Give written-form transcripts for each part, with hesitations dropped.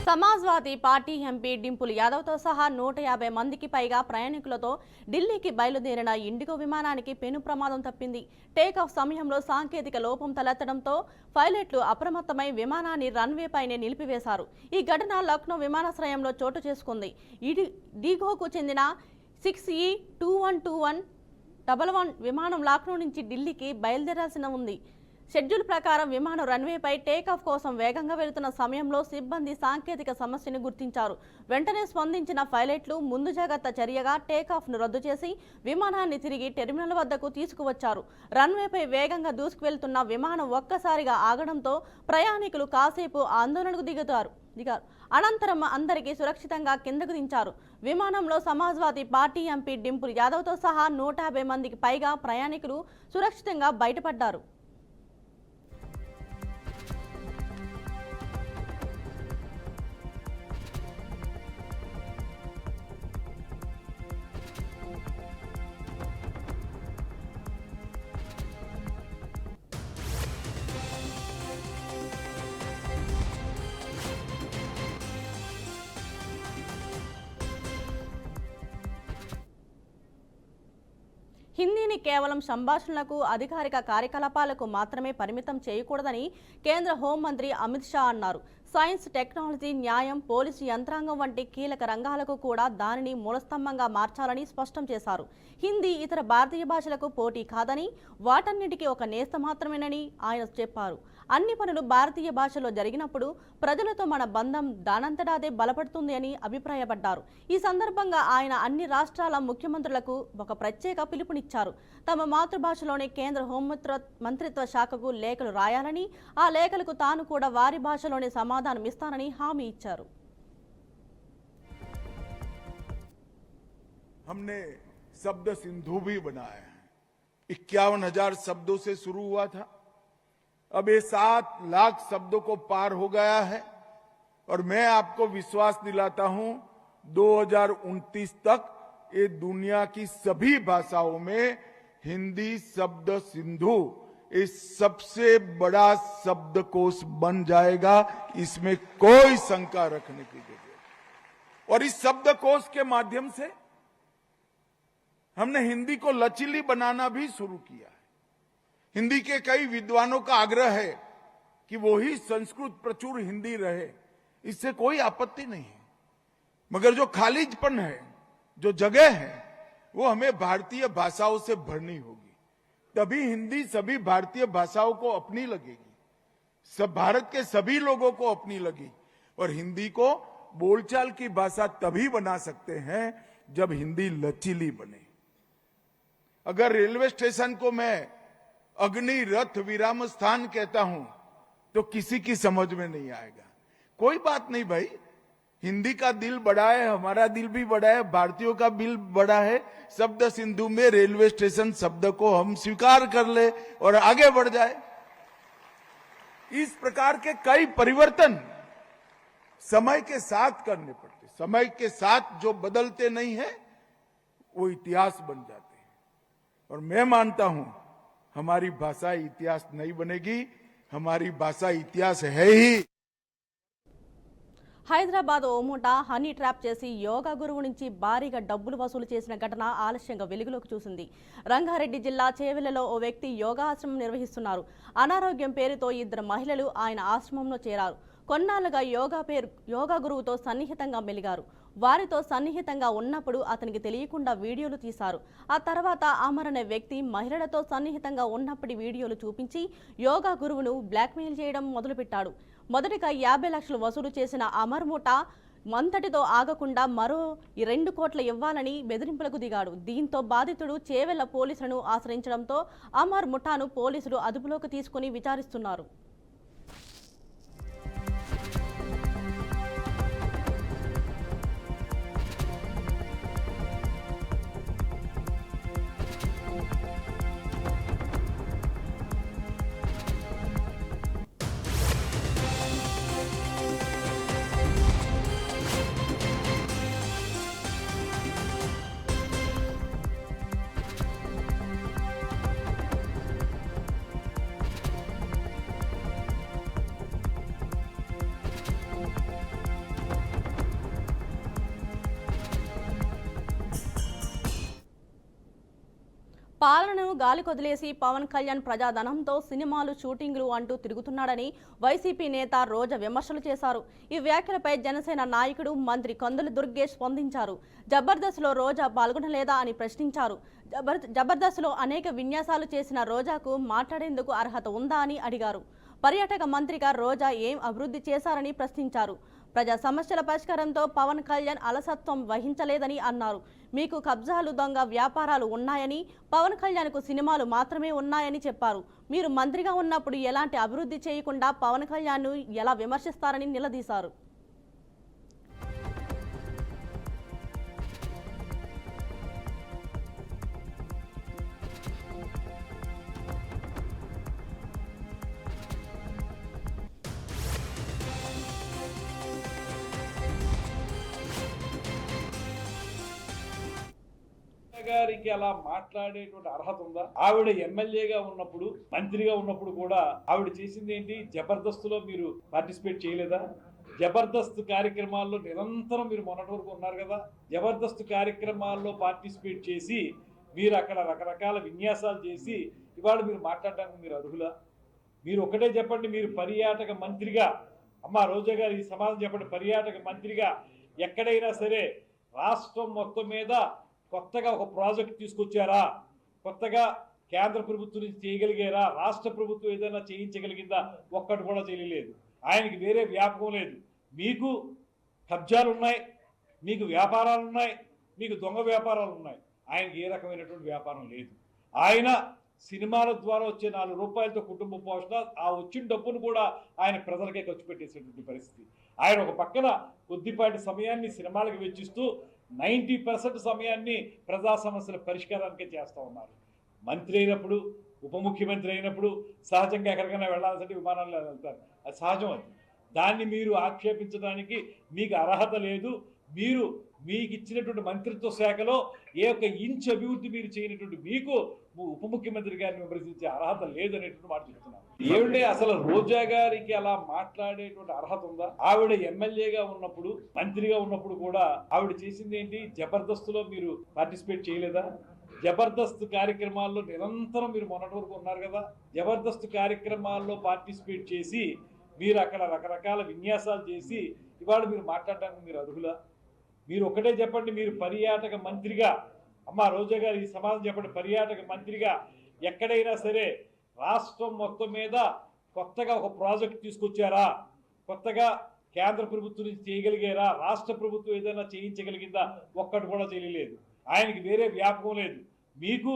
Samajwadi party MP Dimple యాదవ్తో సహా 150 మందికి పైగా ప్రయాణికులతో ఢిల్లీకి బయలుదేరిన ఇండిగో విమానానికి పెను ప్రమాదం తప్పింది. టేకాఫ్ సమయంలో సాంకేతిక లోపం తలెత్తడంతో పైలట్లు అప్రమత్తమై విమానాన్ని రన్వే పైనే నిలిపివేశారు. ఈ ఘటన లక్నో విమానాశ్రయంలో చోటు చేసుకుంది. డీగోకు చెందిన 6E212111 విమానం లక్నో నుంచి ఢిల్లీకి బయలుదేరాల్సి ఉంది. షెడ్యూల్ ప్రకారం విమానం రన్వేపై టేకాఫ్ కోసం వేగంగా వెళుతున్న సమయంలో సిబ్బంది సాంకేతిక సమస్యను గుర్తించారు. వెంటనే స్పందించిన పైలట్లు ముందు జాగ్రత్త చర్యగా టేకాఫ్ను రద్దు చేసి విమానాన్ని తిరిగి టెర్మినల్ వద్దకు తీసుకువచ్చారు. రన్వేపై వేగంగా దూసుకువెళ్తున్న విమానం ఒక్కసారిగా ఆగడంతో ప్రయాణికులు కాసేపు ఆందోళనకు దిగారు. అనంతరం అందరికీ సురక్షితంగా కిందకు దించారు. విమానంలో సమాజ్వాదీ పార్టీ ఎంపీ డింపుల్ యాదవ్తో సహా 150 మందికి పైగా ప్రయాణికులు సురక్షితంగా బయటపడ్డారు. హిందీని కేవలం సంభాషణలకు, అధికారిక కార్యకలాపాలకు మాత్రమే పరిమితం చేయకూడదని కేంద్ర హోంమంత్రి అమిత్ షా అన్నారు. సైన్స్, టెక్నాలజీ, న్యాయం, పోలీసు యంత్రాంగం వంటి కీలక రంగాలకు కూడా దానిని మూలస్తంభంగా మార్చాలని స్పష్టం చేశారు. హిందీ ఇతర భారతీయ భాషలకు పోటీ కాదని, వాటన్నిటికీ ఒక నేస్తం మాత్రమేనని ఆయన చెప్పారు. అన్ని పనులు భారతీయ భాషలో జరిగినప్పుడు ప్రజలతో మన బంధం దానంతటాదే బలపడుతుంది అని అభిప్రాయపడ్డారు. ఈ సందర్భంగా ఆయన అన్ని రాష్ట్రాల ముఖ్యమంత్రులకు ఒక ప్రత్యేక పిలుపునిచ్చారు. తమ మాతృభాషలోనే కేంద్ర హోంమంత్రిత్వ శాఖకు లేఖలు రాయాలని, ఆ లేఖలకు తాను కూడా వారి భాషలోనే సమాధానం ఇస్తానని హామీ ఇచ్చారు. हमने शब्द सिंधु भी बनाया है। 51,000 शब्दों से शुरू हुआ था, अब ये 7 लाख शब्दों को पार हो गया है और मैं आपको विश्वास दिलाता हूं 2029 तक ये दुनिया की सभी भाषाओं में हिंदी शब्द सिंधु इस सबसे बड़ा शब्दकोश बन जाएगा, इसमें कोई शंका रखने की जरूरत नहीं। और इस शब्दकोश के माध्यम से हमने हिंदी को लचीली बनाना भी शुरू किया है। हिंदी के कई विद्वानों का आग्रह है कि वो ही संस्कृत प्रचुर हिंदी रहे, इससे कोई आपत्ति नहीं है, मगर जो खालीपन है, जो जगह है, वो हमें भारतीय भाषाओं से भरनी होगी, तभी हिंदी सभी भारतीय भाषाओं को अपनी लगेगी, सब भारत के सभी लोगों को अपनी लगेगी। और हिंदी को बोलचाल की भाषा तभी बना सकते हैं जब हिंदी लचीली बने। अगर रेलवे स्टेशन को मैं अग्नि रथ विराम स्थान कहता हूं तो किसी की समझ में नहीं आएगा। कोई बात नहीं भाई, हिंदी का दिल बड़ा है, हमारा दिल भी बड़ा है, भारतीयों का दिल बड़ा है। शब्द सिंधु में रेलवे स्टेशन शब्द को हम स्वीकार कर ले और आगे बढ़ जाए। इस प्रकार के कई परिवर्तन समय के साथ करने पड़ते, समय के साथ जो बदलते नहीं है वो इतिहास बन जाते हैं। और मैं मानता हूं हमारी भाषा इतिहास नहीं बनेगी, हमारी भाषा इतिहास है ही। హైదరాబాద్ ఓ ముఠా హనీ ట్రాప్ చేసి యోగా గురువు నుంచి భారీగా డబ్బులు వసూలు చేసిన ఘటన ఆలస్యంగా వెలుగులోకి చూసింది. రంగారెడ్డి జిల్లా చేవెళ్లలో ఓ వ్యక్తి యోగా ఆశ్రమం నిర్వహిస్తున్నారు. అనారోగ్యం పేరుతో 2 మహిళలు ఆయన ఆశ్రమంలో చేరారు. కొన్నాళ్లుగా యోగా గురువుతో సన్నిహితంగా మెలిగారు. వారితో సన్నిహితంగా ఉన్నప్పుడు అతనికి తెలియకుండా వీడియోలు తీశారు. ఆ తర్వాత అమర్ అనే వ్యక్తి మహిళలతో సన్నిహితంగా ఉన్నప్పటి వీడియోలు చూపించి యోగా గురువును బ్లాక్మెయిల్ చేయడం మొదలుపెట్టాడు. మొదటిగా 50 లక్షలు వసూలు చేసిన అమర్ ముఠా మంతటితో ఆగకుండా మరో 2 కోట్ల ఇవ్వాలని బెదిరింపులకు దిగాడు. దీంతో బాధితుడు చేవెళ్ల పోలీసులను ఆశ్రయించడంతో అమర్ ముఠాను పోలీసులు అదుపులోకి తీసుకుని విచారిస్తున్నారు. పాలనను గాలికొదిలేసి పవన్ కళ్యాణ్ ప్రజాధనంతో సినిమాలు షూటింగ్లు అంటూ తిరుగుతున్నాడని వైసీపీ నేత రోజా విమర్శలు చేశారు. ఈ వ్యాఖ్యలపై జనసేన నాయకుడు మంత్రి కందుల దుర్గేష్ స్పందించారు. జబర్దస్త్లో రోజా పాల్గొనలేదా అని ప్రశ్నించారు. జబర్దస్త్లో అనేక విన్యాసాలు చేసిన రోజాకు మాట్లాడేందుకు అర్హత ఉందా అని అడిగారు. పర్యాటక మంత్రిగా రోజా ఏం అభివృద్ధి చేశారని ప్రశ్నించారు. ప్రజా సమస్యల పరిష్కారంతో పవన్ కళ్యాణ్ అలసత్వం వహించలేదని అన్నారు. మీకు కబ్జాలు, దొంగ వ్యాపారాలు ఉన్నాయని, పవన్ కళ్యాణ్కు సినిమాలు మాత్రమే ఉన్నాయని చెప్పారు. మీరు మంత్రిగా ఉన్నప్పుడు ఎలాంటి అభివృద్ధి చేయకుండా పవన్ కళ్యాణ్ను ఎలా విమర్శిస్తారని నిలదీశారు. గారికి అలా మాట్లాడేటువంటి అర్హత ఉందా? ఆవిడ ఎమ్మెల్యేగా ఉన్నప్పుడు, మంత్రిగా ఉన్నప్పుడు కూడా ఆవిడ చేసింది ఏంటి? జబర్దస్త్లో మీరు పార్టిసిపేట్ చేయలేదా? జబర్దస్త్ కార్యక్రమాల్లో నిరంతరం మీరు మొన్నటి వరకు ఉన్నారు కదా. జబర్దస్త్ కార్యక్రమాల్లో పార్టిసిపేట్ చేసి మీరు అక్కడ రకరకాల విన్యాసాలు చేసి ఇవాళ మీరు మాట్లాడడానికి మీరు అర్హులా? మీరు ఒకటే చెప్పండి, మీరు పర్యాటక మంత్రిగా, అమ్మా రోజా గారు ఈ సమాధానం చెప్పండి, పర్యాటక మంత్రిగా ఎక్కడైనా సరే రాష్ట్రం మొత్తం మీద కొత్తగా ఒక ప్రాజెక్ట్ తీసుకొచ్చారా? కొత్తగా కేంద్ర ప్రభుత్వం నుంచి చేయగలిగారా? రాష్ట్ర ప్రభుత్వం ఏదైనా చేయించగలిగిందా? ఒక్కటి కూడా చేయలేదు. ఆయనకి వేరే వ్యాపకం లేదు. మీకు కబ్జాలు ఉన్నాయి, మీకు వ్యాపారాలు ఉన్నాయి, మీకు దొంగ వ్యాపారాలు ఉన్నాయి. ఆయనకి ఏ రకమైనటువంటి వ్యాపారం లేదు. ఆయన సినిమాల ద్వారా వచ్చే 4 రూపాయలతో కుటుంబ పోషణ, ఆ వచ్చిన డబ్బును కూడా ఆయన ప్రజలకే ఖర్చు పెట్టేసేటువంటి పరిస్థితి. ఆయన ఒక పక్కన కొద్దిపాటి సమయాన్ని సినిమాలకు వెచ్చిస్తూ 90% సమయాన్ని ప్రజా సమస్యల పరిష్కారానికే చేస్తూ ఉన్నారు. మంత్రి అయినప్పుడు, ఉప ముఖ్యమంత్రి అయినప్పుడు సహజంగా ఎక్కడికైనా వెళ్ళాల్సింటే విమానాల్లో వెళ్తారు, అది సహజం. అది దాన్ని మీరు ఆక్షేపించడానికి మీకు అర్హత లేదు. మీరు మీకు ఇచ్చినటువంటి మంత్రిత్వ శాఖలో ఏ ఒక్క ఇంచ్ అభివృద్ధి మీరు చేయనటువంటి మీకు ఉప ముఖ్యమంత్రి గారిని విమర్శించే అర్హత లేదు అనేటువంటి మాట చెప్తున్నాను. ఏమిటంటే అసలు రోజా గారికి అలా మాట్లాడేటువంటి అర్హత ఉందా? ఆవిడ ఎమ్మెల్యేగా ఉన్నప్పుడు, మంత్రిగా ఉన్నప్పుడు కూడా ఆవిడ చేసింది ఏంటి? జబర్దస్త్లో మీరు పార్టిసిపేట్ చేయలేదా? జబర్దస్త్ కార్యక్రమాల్లో నిరంతరం మీరు మొన్నటి వరకు ఉన్నారు కదా. జబర్దస్త్ కార్యక్రమాల్లో పార్టిసిపేట్ చేసి మీరు అక్కడ రకరకాల విన్యాసాలు చేసి ఇవాళ మీరు మాట్లాడడానికి మీరు అర్హులా? మీరు ఒకటే చెప్పండి, మీరు పర్యాటక మంత్రిగా, అమ్మా రోజా గారు ఈ సమాధానం చెప్పండి, పర్యాటక మంత్రిగా ఎక్కడైనా సరే రాష్ట్రం మొత్తం మీద కొత్తగా ఒక ప్రాజెక్ట్ తీసుకొచ్చారా? కొత్తగా కేంద్ర ప్రభుత్వం నుంచి చేయగలిగారా? రాష్ట్ర ప్రభుత్వం ఏదైనా చేయించగలిగిందా? ఒక్కటి కూడా చేయలేదు. ఆయనకి వేరే వ్యాపకం లేదు. మీకు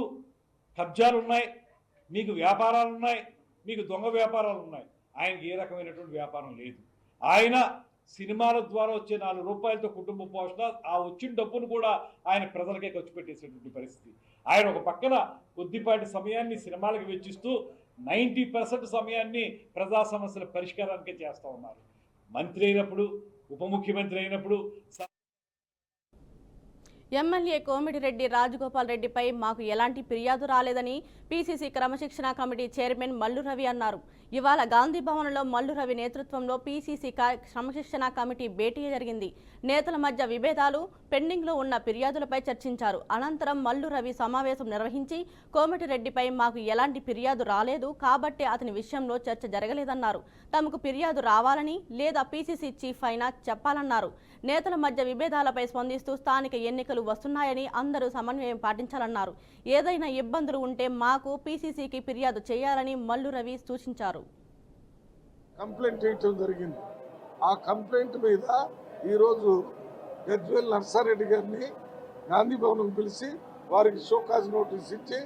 కబ్జాలు ఉన్నాయి, మీకు వ్యాపారాలు ఉన్నాయి, మీకు దొంగ వ్యాపారాలు ఉన్నాయి. ఆయనకి ఏ రకమైనటువంటి వ్యాపారం లేదు. ఆయన సినిమాల ద్వారా వచ్చే 4 రూపాయలతో కుటుంబ పోషణ, ఆ వచ్చిన డబ్బును కూడా ఆయన ప్రజలకే ఖర్చు పెట్టేసేటువంటి పరిస్థితి. ఆయన ఒక పక్కన కొద్దిపాటి సమయాన్ని సినిమాలకు వెచ్చిస్తూ 90% సమయాన్ని ప్రజా సమస్యల పరిష్కారానికే చేస్తూ ఉన్నారు. మంత్రి అయినప్పుడు, ఉప ముఖ్యమంత్రి అయినప్పుడు. ఎమ్మెల్యే కోమిటిరెడ్డి రాజగోపాల్ రెడ్డిపై మాకు ఎలాంటి ఫిర్యాదు రాలేదని పీసీసీ క్రమశిక్షణ కమిటీ చైర్మన్ మల్లు రవి అన్నారు. ఇవాళ గాంధీ భవన్లో మల్లు రవి నేతృత్వంలో పీసీసీ క్రమశిక్షణ కమిటీ భేటీ జరిగింది. నేతల మధ్య విభేదాలు, పెండింగ్లో ఉన్న ఫిర్యాదులపై చర్చించారు. అనంతరం మల్లు రవి సమావేశం నిర్వహించి కోమిటిరెడ్డిపై మాకు ఎలాంటి ఫిర్యాదు రాలేదు కాబట్టి అతని విషయంలో చర్చ జరగలేదన్నారు. తమకు ఫిర్యాదు రావాలని లేదా పీసీసీ చీఫ్ అయినా చెప్పాలన్నారు. నేతల మధ్య విభేదాలపై స్పందిస్తూ స్థానిక ఎన్నికలు వస్తున్నాయని అందరూ సమన్వయం పాటించాలన్నారు. ఏదైనా ఇబ్బందులు ఉంటే మాకు పీసీసీకి ఫిర్యాదు చేయాలని మల్లు రవి సూచించారు. కంప్లైంట్ చేయటం జరిగింది. ఆ కంప్లైంట్ మీద ఈరోజు గజ్వేల్ నర్సారెడ్డి గారిని గాంధీ భవన్కు పిలిచి వారికి షోకాజ్ నోటీస్ ఇచ్చి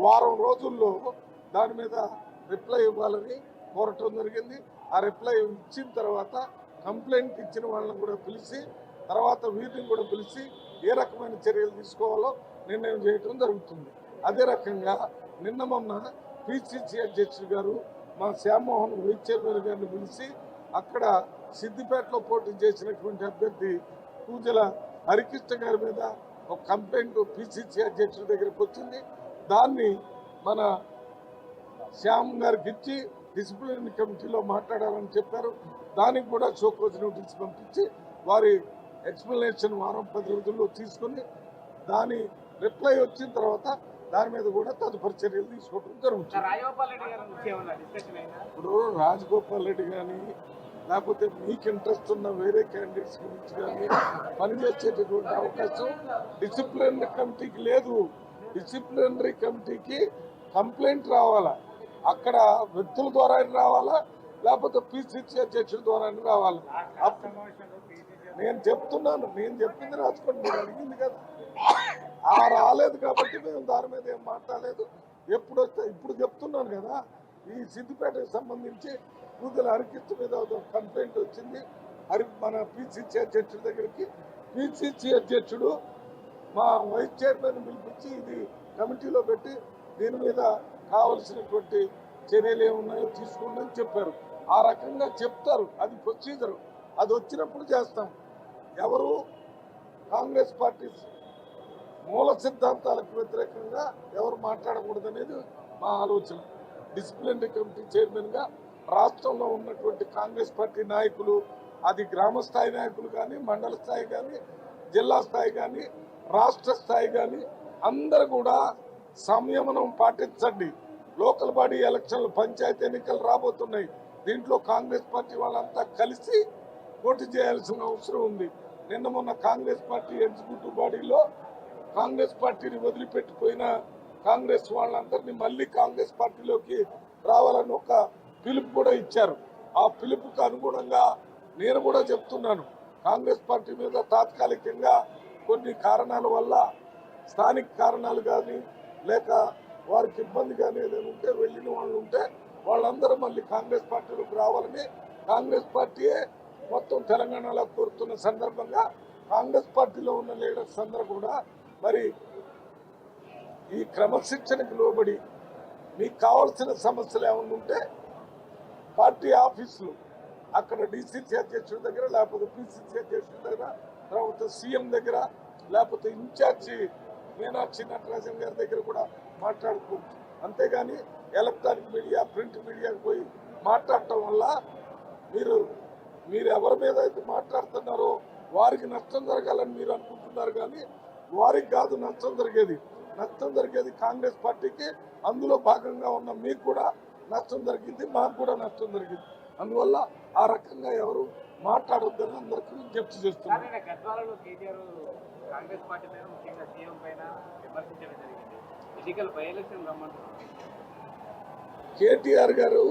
వారం రోజుల్లో దాని మీద రిప్లై ఇవ్వాలని కోరటం జరిగింది. ఆ రిప్లై ఇచ్చిన తర్వాత కంప్లైంట్ ఇచ్చిన వాళ్ళని కూడా పిలిచి తర్వాత వీరిని కూడా పిలిచి ఏ రకమైన చర్యలు తీసుకోవాలో నిర్ణయం చేయటం జరుగుతుంది. అదే రకంగా నిన్న మొన్న పిసిసి అధ్యక్షుడు గారు మా శ్యామ్మోహన్ వైస్ చైర్మన్ గారిని పిలిచి అక్కడ సిద్దిపేటలో పోటీ చేసినటువంటి అభ్యర్థి పూజల హరికృష్ణ గారి మీద ఒక కంప్లైంట్ పిసిసి అధ్యక్షుడి దగ్గరికి వచ్చింది. దాన్ని మన శ్యామ్ గారికి ఇచ్చి డిసిప్లినరీ కమిటీలో మాట్లాడాలని చెప్పారు. దానికి కూడా షోకాజ్ నోటీస్ పంపించి వారి ఎక్స్ప్లెనేషన్ వారం 10 రోజుల్లో తీసుకుని దాని రిప్లై వచ్చిన తర్వాత దాని మీద కూడా తదుపరి చర్యలు తీసుకోవడం జరుగుతుంది. ఇప్పుడు రాజగోపాల్ రెడ్డి కానీ లేకపోతే మీకు ఇంట్రెస్ట్ ఉన్న వేరే క్యాండిడేట్స్ గురించి కానీ పనిచేసేటటువంటి అవకాశం డిసిప్లినరీ కమిటీకి లేదు. డిసిప్లినరీ కమిటీకి కంప్లైంట్ రావాలా, అక్కడ వ్యక్తుల ద్వారా రావాలా, లేకపోతే పిసిసి అధ్యక్షుల ద్వారా రావాలా. నేను చెప్పింది రాసుకోండి, మీరు అడిగింది కదా. రాలేదు కాబట్టి మేము దాని మీద ఏం మాట్లాడలేదు. ఇప్పుడు చెప్తున్నాను కదా, ఈ సిద్దిపేటకు సంబంధించి కూతుల హరికృష్ణ మీద కంప్లైంట్ వచ్చింది. మన పిసిసి అధ్యక్షుడి దగ్గరికి పిసిసి అధ్యక్షుడు మా వైస్ చైర్మన్ పిలిపించి ఇది కమిటీలో పెట్టి దీని మీద కావలసినటువంటి చర్యలు ఏమున్నాయో తీసుకోండి అని చెప్పారు. ఆ రకంగా చెప్తారు, అది ప్రొసీజర్. అది వచ్చినప్పుడు చేస్తాం. ఎవరు కాంగ్రెస్ పార్టీ మూల సిద్ధాంతాలకు వ్యతిరేకంగా ఎవరు మాట్లాడకూడదు అనేది మా ఆలోచన. డిసిప్లినరీ కమిటీ చైర్మన్గా రాష్ట్రంలో ఉన్నటువంటి కాంగ్రెస్ పార్టీ నాయకులు, అది గ్రామ స్థాయి నాయకులు కానీ, మండల స్థాయి కానీ, జిల్లా స్థాయి కానీ, రాష్ట్ర స్థాయి కానీ అందరూ కూడా సంయమనం పాటించండి. లోకల్ బాడీ ఎలక్షన్లు, పంచాయతీ ఎన్నికలు రాబోతున్నాయి. దీంట్లో కాంగ్రెస్ పార్టీ వాళ్ళంతా కలిసి పోటీ చేయాల్సిన అవసరం ఉంది. నిన్న మొన్న కాంగ్రెస్ పార్టీ ఎగ్జిక్యూటివ్ బాడీలో కాంగ్రెస్ పార్టీని వదిలిపెట్టిపోయిన కాంగ్రెస్ వాళ్ళందరినీ మళ్ళీ కాంగ్రెస్ పార్టీలోకి రావాలని ఒక పిలుపు కూడా ఇచ్చారు. ఆ పిలుపుకు అనుగుణంగా నేను కూడా చెప్తున్నాను, కాంగ్రెస్ పార్టీ మీద తాత్కాలికంగా కొన్ని కారణాల వల్ల, స్థానిక కారణాలు కానీ లేక వారికి ఇబ్బంది కానీ ఏదైనా ఉంటే వెళ్ళిన వాళ్ళు ఉంటే వాళ్ళందరూ మళ్ళీ కాంగ్రెస్ పార్టీలోకి రావాలని కాంగ్రెస్ పార్టీయే మొత్తం తెలంగాణలో కోరుతున్న సందర్భంగా కాంగ్రెస్ పార్టీలో ఉన్న లీడర్స్ అందరూ కూడా మరి ఈ క్రమశిక్షణకు లోబడి మీకు కావాల్సిన సమస్యలు ఏమైనా ఉంటే పార్టీ ఆఫీసులు అక్కడ డిసిసి అధ్యక్షుడి దగ్గర, లేకపోతే పిసిసి అధ్యక్షుడి దగ్గర, తర్వాత సీఎం దగ్గర, లేకపోతే ఇన్ఛార్జి మీనాక్షి నటరాజన్ గారి దగ్గర కూడా మాట్లాడుకోవచ్చు. అంతేగాని ఎలక్ట్రానిక్ మీడియా, ప్రింట్ మీడియాకి పోయి మాట్లాడటం వల్ల మీరు ఎవరి మీద అయితే మాట్లాడుతున్నారో వారికి నష్టం జరగాలని మీరు అనుకుంటున్నారు. కానీ వారికి కాదు నష్టం జరిగేది కాంగ్రెస్ పార్టీకి. అందులో భాగంగా ఉన్న మీకు కూడా నష్టం జరిగింది, మాకు కూడా నష్టం జరిగింది. అందువల్ల ఆ రకంగా ఎవరు మాట్లాడొద్దని అందరికీ విజ్ఞప్తి చేస్తున్నారు. కాంగ్రెస్ పార్టీ మీద ముఖ్యంగా సీఎం పైన విమర్శించడం జరిగింది. ఎన్నికల బై ఎలక్షన్ రమ్మంటారు. కేటీఆర్ గారు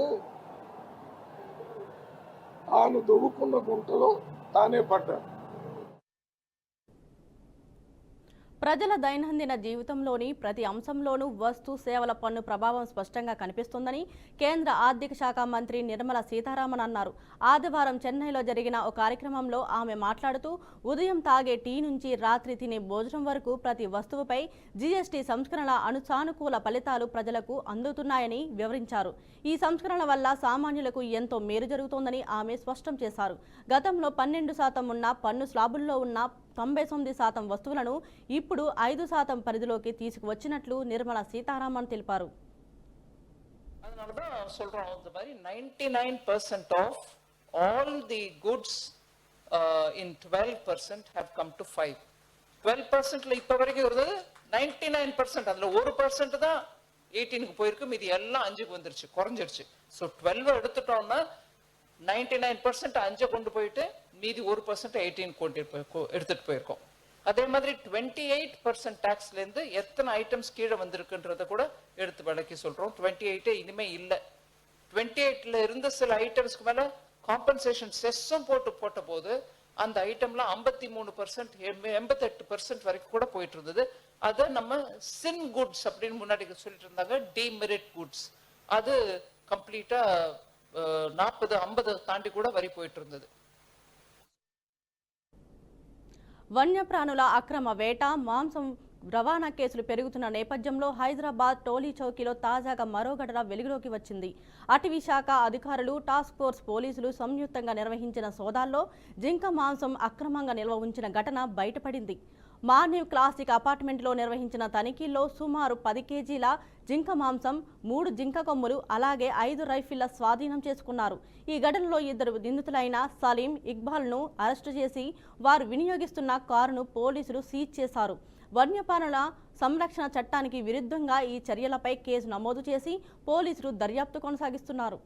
తాను దొవ్వుకున్న గుంటలో తానే పడ్డారు. ప్రజల దైనందిన జీవితంలోని ప్రతి అంశంలోనూ వస్తు సేవల పన్ను ప్రభావం స్పష్టంగా కనిపిస్తుందని కేంద్ర ఆర్థిక శాఖ మంత్రి నిర్మలా సీతారామన్ అన్నారు. ఆదివారం చెన్నైలో జరిగిన ఒక కార్యక్రమంలో ఆమె మాట్లాడుతూ ఉదయం తాగే టీ నుంచి రాత్రి తినే భోజనం వరకు ప్రతి వస్తువుపై జీఎస్టీ సంస్కరణల సానుకూల ఫలితాలు ప్రజలకు అందుతున్నాయని వివరించారు. ఈ సంస్కరణల వల్ల సామాన్యులకు ఎంతో మేలు జరుగుతోందని ఆమె స్పష్టం చేశారు. గతంలో 12% ఉన్న పన్ను స్లాబుల్లో ఉన్న 99% వస్తువులను ఇప్పుడు 5% పరిధిలోకి తీసుకువచ్చినట్లు నిర్మలా సీతారామన్ తెలిపారు. அதனாலதான் சொல்றோம், இந்த மாதிரி 99% of all the goods in 12% have come to 5. 12%ல இப்ப வரைக்கும் இருந்தது 99%, அதுல 1% தான் 18க்கு போயிருக்கு, மீதி எல்லாம் 5க்கு வந்துருச்சு, குறைஞ்சிருச்சு. ஸோ 12 எடுத்துட்டோம்னா 99% 5 கொண்டு போயிட்டு மீதி 1% 18 கொண்டு எடுத்துட்டு போயிருக்கோம். அதே மாதிரி 28% டாக்ஸ்ல இருந்து எத்தனை ஐட்டம்ஸ் கீழே வந்திருக்குன்றத கூட எடுத்து விளக்கி சொல்றோம். 28 இனிமே இல்ல. 28ல இருந்த சில ஐட்டம்ஸ்க்கு மேல காம்பன்சேஷன் செஸ்ஸும் போட்ட போது அந்த ஐட்டம்ல 53%, 88% வரைக்கும் கூட போயிட்டு இருந்தது. அதை நம்ம சின் குட்ஸ் அப்படின்னு முன்னாடி சொல்லிட்டு இருந்தாங்க, டிமெரிட் குட்ஸ். அது கம்ப்ளீட்டா 40-50 தாண்டி கூட வரி போயிட்டு இருந்தது. వన్యప్రాణుల అక్రమ వేట, మాంసం రవాణా కేసులు పెరుగుతున్న నేపథ్యంలో హైదరాబాద్ టోలీ చౌకీలో తాజాగా మరో ఘటన వెలుగులోకి వచ్చింది. అటవీ శాఖ అధికారులు, టాస్క్ ఫోర్స్ పోలీసులు సంయుక్తంగా నిర్వహించిన సోదాల్లో జింక మాంసం అక్రమంగా నిల్వ ఉంచిన ఘటన బయటపడింది. మార్నివ్ క్లాసిక్ అపార్ట్మెంట్లో నిర్వహించిన తనిఖీల్లో సుమారు 10 కేజీల జింక మాంసం, 3 జింక కొమ్ములు, అలాగే 5 రైఫిళ్ల స్వాధీనం చేసుకున్నారు. ఈ ఘటనలో 2 నిందితులైన సలీం, ఇక్బాల్ను అరెస్టు చేసి వారు వినియోగిస్తున్న కారును పోలీసులు సీజ్ చేశారు. వన్యప్రాణుల సంరక్షణ చట్టానికి విరుద్ధంగా ఈ చర్యలపై కేసు నమోదు చేసి పోలీసులు దర్యాప్తు కొనసాగిస్తున్నారు.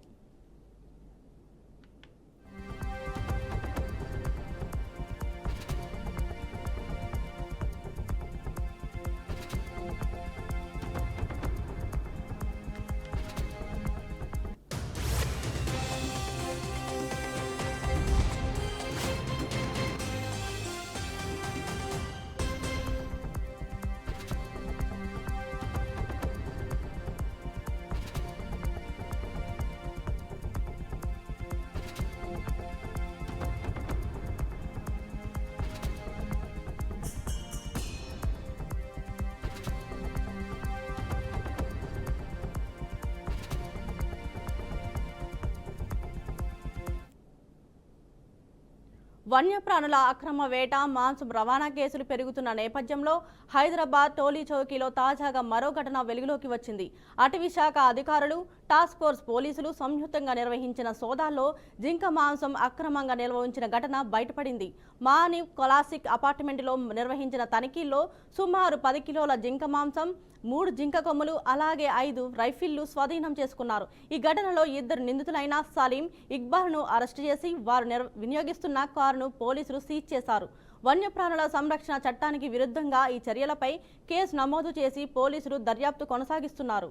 వన్యప్రాణుల అక్రమ వేట, మాంసం రవాణా కేసులు పెరుగుతున్న నేపథ్యంలో హైదరాబాద్ టోలీ చౌకీలో తాజాగా మరో ఘటన వెలుగులోకి వచ్చింది. అటవీ శాఖ అధికారులు, టాస్క్ ఫోర్స్ పోలీసులు సంయుక్తంగా నిర్వహించిన సోదాల్లో జింక మాంసం అక్రమంగా నిల్వ ఉంచిన ఘటన బయటపడింది. మానివ్ క్లాసిక్ అపార్ట్మెంట్లో నిర్వహించిన తనిఖీల్లో సుమారు 10 కిలోల జింక మాంసం, 3 జింక కొమ్ములు, అలాగే 5 రైఫిళ్లు స్వాధీనం చేసుకున్నారు. ఈ ఘటనలో 2 నిందితులైన సలీం, ఇక్బాల్ను అరెస్టు చేసి వారు వినియోగిస్తున్న కారును పోలీసులు సీజ్ చేశారు. వన్యప్రాణుల సంరక్షణ చట్టానికి విరుద్ధంగా ఈ చర్యలపై కేసు నమోదు చేసి పోలీసులు దర్యాప్తు కొనసాగిస్తున్నారు.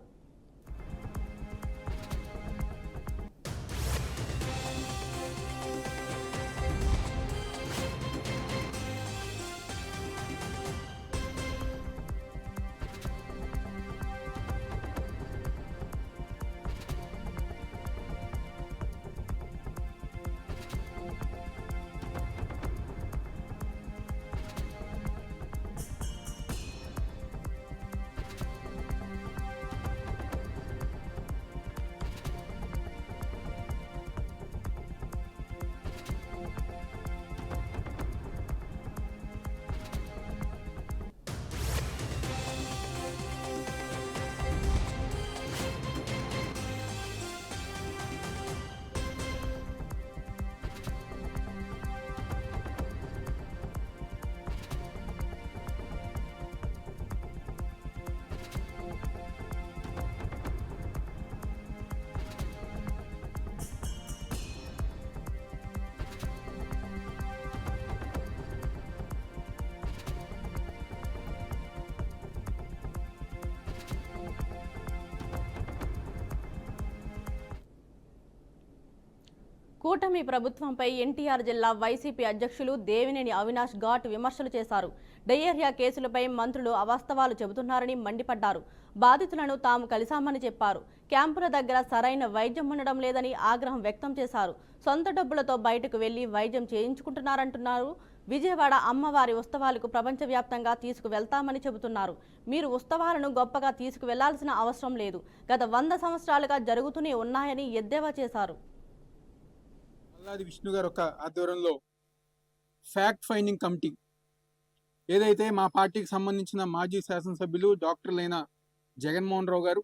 కూటమి ప్రభుత్వంపై ఎన్టీఆర్ జిల్లా వైసీపీ అధ్యక్షులు దేవినేని అవినాష్ ఘాట్ విమర్శలు చేశారు. డయేరియా కేసులపై మంత్రులు అవాస్తవాలు చెబుతున్నారని మండిపడ్డారు. బాధితులను తాము కలిశామని చెప్పారు. క్యాంపుల దగ్గర సరైన వైద్యం ఉండడం లేదని ఆగ్రహం వ్యక్తం చేశారు. సొంత డబ్బులతో బయటకు వెళ్లి వైద్యం చేయించుకుంటున్నారంటున్నారు. విజయవాడ అమ్మవారి ఉత్సవాలకు ప్రపంచవ్యాప్తంగా తీసుకువెళ్తామని చెబుతున్నారు. మీరు ఉత్సవాలను గొప్పగా తీసుకువెళ్లాల్సిన అవసరం లేదు, గత 100 సంవత్సరాలుగా జరుగుతూనే ఉన్నాయని ఎద్దేవా చేశారు. మల్లాది విష్ణు గారు ఒక ఆధ్వర్యంలో ఫ్యాక్ట్ ఫైండింగ్ కమిటీ ఏదైతే మా పార్టీకి సంబంధించిన మాజీ శాసనసభ్యులు డాక్టర్లైన జగన్మోహన్ రావు గారు,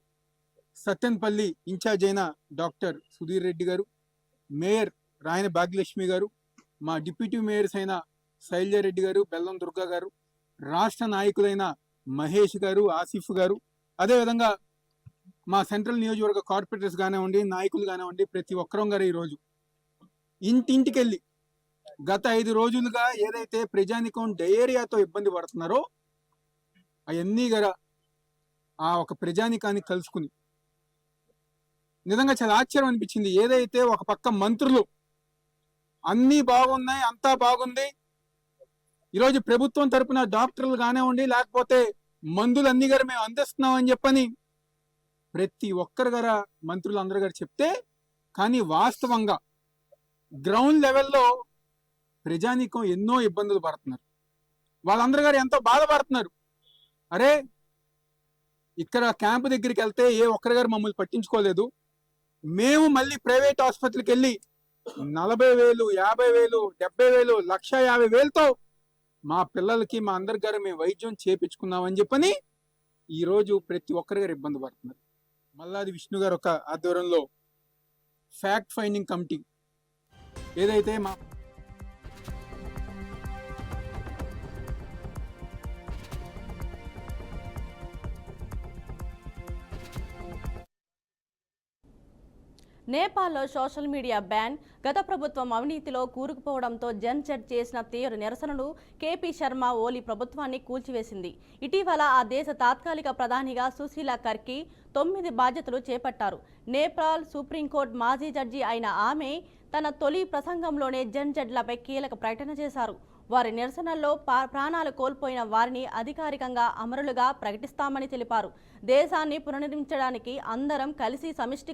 సత్తెనపల్లి ఇన్ఛార్జ్ అయిన డాక్టర్ సుధీర్ రెడ్డి గారు, మేయర్ రాయన భాగ్యలక్ష్మి గారు, మా డిప్యూటీ మేయర్స్ అయిన శైలజారెడ్డి గారు, బెల్లం దుర్గా గారు, రాష్ట్ర నాయకులైన మహేష్ గారు, ఆసిఫ్ గారు, అదేవిధంగా మా సెంట్రల్ నియోజకవర్గ కార్పొరేటర్స్ కానివ్వండి, నాయకులు కానివ్వండి, ప్రతి ఒక్కరం గారు ఈరోజు ఇంటింటికి వెళ్ళి గత 5 రోజులుగా ఏదైతే ప్రజానికం డయేరియాతో ఇబ్బంది పడుతున్నారో అవన్నీ గారా ఆ ఒక ప్రజానికాన్ని కలుసుకుని నిజంగా చాలా ఆశ్చర్యం అనిపించింది. ఏదైతే ఒక పక్క మంత్రులు అన్నీ బాగున్నాయి, అంతా బాగుంది, ఈరోజు ప్రభుత్వం తరపున డాక్టర్లు కానివ్వండి, లేకపోతే మందులు అన్ని గారు మేము అందిస్తున్నాం అని చెప్పని ప్రతి ఒక్కరు గారా మంత్రులు అందరు గారు చెప్తే, కానీ వాస్తవంగా గ్రౌండ్ లెవెల్లో ప్రజానీకం ఎన్నో ఇబ్బందులు పడుతున్నారు. వాళ్ళందరూ గారు ఎంతో బాధపడుతున్నారు. అరే ఇక్కడ క్యాంపు దగ్గరికి వెళ్తే ఏ ఒక్కరి గారు మమ్మల్ని పట్టించుకోలేదు, మేము మళ్ళీ ప్రైవేట్ ఆసుపత్రికి వెళ్ళి 40,000, 50,000, 70,000, 150,000తో మా పిల్లలకి మా అందరి గారు మేము వైద్యం చేపించుకున్నామని చెప్పని ఈరోజు ప్రతి ఒక్కరి గారు ఇబ్బంది పడుతున్నారు. మల్లాది విష్ణు గారు ఒక ఆధ్వర్యంలో ఫ్యాక్ట్ ఫైండింగ్ కమిటీ ఏదైతే మా నేపాల్లో సోషల్ మీడియా బ్యాన్, గత ప్రభుత్వం అవినీతిలో కూరుకుపోవడంతో జన్జెట్ చేసిన తీవ్ర నిరసనలు కేపీ శర్మ ఓలీ ప్రభుత్వాన్ని కూల్చివేసింది. ఇటీవల ఆ దేశ తాత్కాలిక ప్రధానిగా సుశీలా కర్కి 9 బాధ్యతలు చేపట్టారు. నేపాల్ సుప్రీంకోర్టు మాజీ జడ్జి అయిన ఆమె తన తొలి ప్రసంగంలోనే జన్జెట్లపై కీలక ప్రకటన చేశారు. వారి నిరసనల్లో ప్రాణాలు కోల్పోయిన వారిని అధికారికంగా అమరులుగా ప్రకటిస్తామని తెలిపారు. దేశాన్ని పునర్నిర్మించడానికి అందరం కలిసి సమిష్టి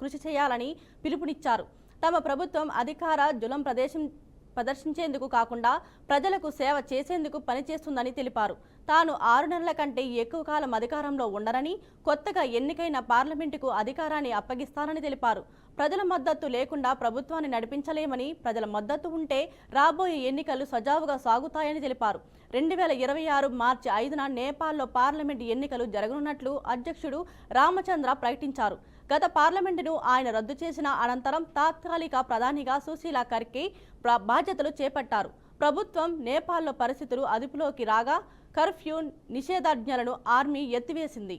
కృషి చేయాలని పిలుపునిచ్చారు. తమ ప్రభుత్వం అధికార జులం ప్రదర్శించేందుకు కాకుండా ప్రజలకు సేవ చేసేందుకు పనిచేస్తుందని తెలిపారు. తాను 6 నెలల కంటే ఎక్కువ కాలం అధికారంలో ఉండరని, కొత్తగా ఎన్నికైన పార్లమెంటుకు అధికారాన్ని అప్పగిస్తానని తెలిపారు. ప్రజల మద్దతు లేకుండా ప్రభుత్వాన్ని నడిపించలేమని, ప్రజల మద్దతు ఉంటే రాబోయే ఎన్నికలు సజావుగా సాగుతాయని తెలిపారు. 2026 మార్చి 5న నేపాల్లో పార్లమెంటు ఎన్నికలు జరగనున్నట్లు అధ్యక్షుడు రామచంద్ర ప్రకటించారు. గత పార్లమెంటును ఆయన రద్దు చేసిన అనంతరం తాత్కాలిక ప్రధానిగా సుశీలా కర్కి బాధ్యతలు చేపట్టారు. ప్రభుత్వం నేపాల్లో పరిస్థితులు అదుపులోకి రాగా కర్ఫ్యూ నిషేధాజ్ఞలను ఆర్మీ ఎత్తివేసింది.